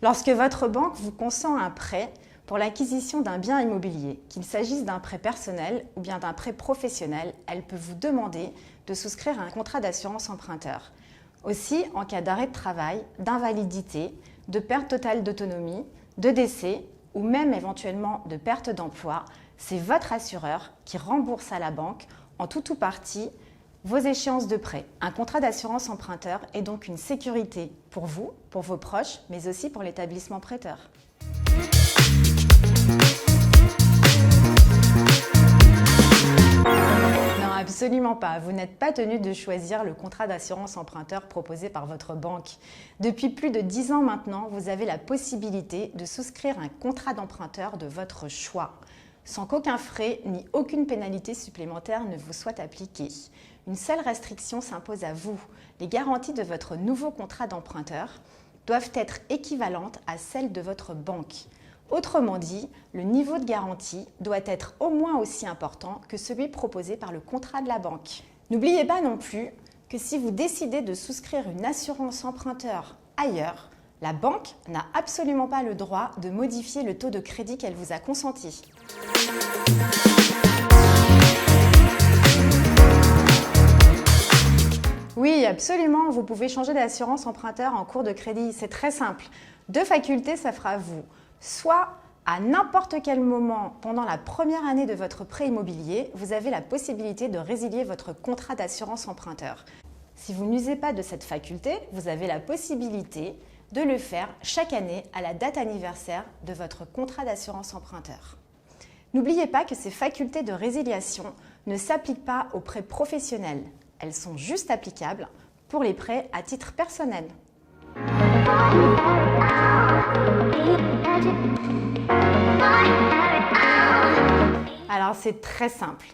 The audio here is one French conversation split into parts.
Lorsque votre banque vous consent un prêt pour l'acquisition d'un bien immobilier, qu'il s'agisse d'un prêt personnel ou bien d'un prêt professionnel, elle peut vous demander de souscrire un contrat d'assurance emprunteur. Aussi, en cas d'arrêt de travail, d'invalidité, de perte totale d'autonomie, de décès ou même éventuellement de perte d'emploi, c'est votre assureur qui rembourse à la banque en tout ou partie vos échéances de prêt. Un contrat d'assurance emprunteur est donc une sécurité pour vous, pour vos proches, mais aussi pour l'établissement prêteur. Non, absolument pas. Vous n'êtes pas tenu de choisir le contrat d'assurance emprunteur proposé par votre banque. Depuis plus de 10 ans maintenant, vous avez la possibilité de souscrire un contrat d'emprunteur de votre choix, sans qu'aucun frais ni aucune pénalité supplémentaire ne vous soit appliquée. Une seule restriction s'impose à vous. Les garanties de votre nouveau contrat d'emprunteur doivent être équivalentes à celles de votre banque. Autrement dit, le niveau de garantie doit être au moins aussi important que celui proposé par le contrat de la banque. N'oubliez pas non plus que si vous décidez de souscrire une assurance emprunteur ailleurs, la banque n'a absolument pas le droit de modifier le taux de crédit qu'elle vous a consenti. Oui, absolument, vous pouvez changer d'assurance emprunteur en cours de crédit, c'est très simple. Deux facultés s'offrent à vous. Soit à n'importe quel moment pendant la première année de votre prêt immobilier, vous avez la possibilité de résilier votre contrat d'assurance emprunteur. Si vous n'usez pas de cette faculté, vous avez la possibilité de le faire chaque année à la date anniversaire de votre contrat d'assurance emprunteur. N'oubliez pas que ces facultés de résiliation ne s'appliquent pas aux prêts professionnels. Elles sont juste applicables pour les prêts à titre personnel. Alors c'est très simple.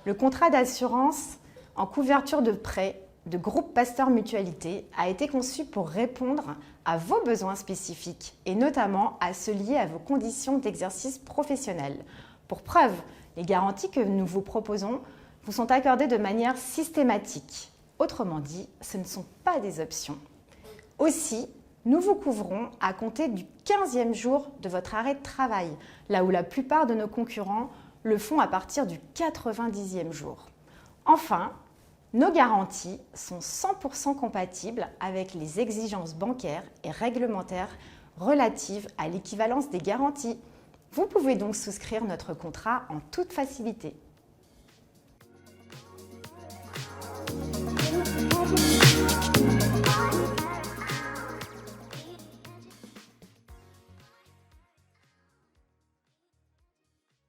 Le contrat d'assurance en couverture de prêt de groupe Pasteur Mutualité a été conçu pour répondre à vos besoins spécifiques et notamment à ceux liés à vos conditions d'exercice professionnel. Pour preuve, les garanties que nous vous proposons vous sont accordées de manière systématique. Autrement dit, ce ne sont pas des options. Aussi, nous vous couvrons à compter du 15e jour de votre arrêt de travail, là où la plupart de nos concurrents le font à partir du 90e jour. Enfin, nos garanties sont 100% compatibles avec les exigences bancaires et réglementaires relatives à l'équivalence des garanties. Vous pouvez donc souscrire notre contrat en toute facilité.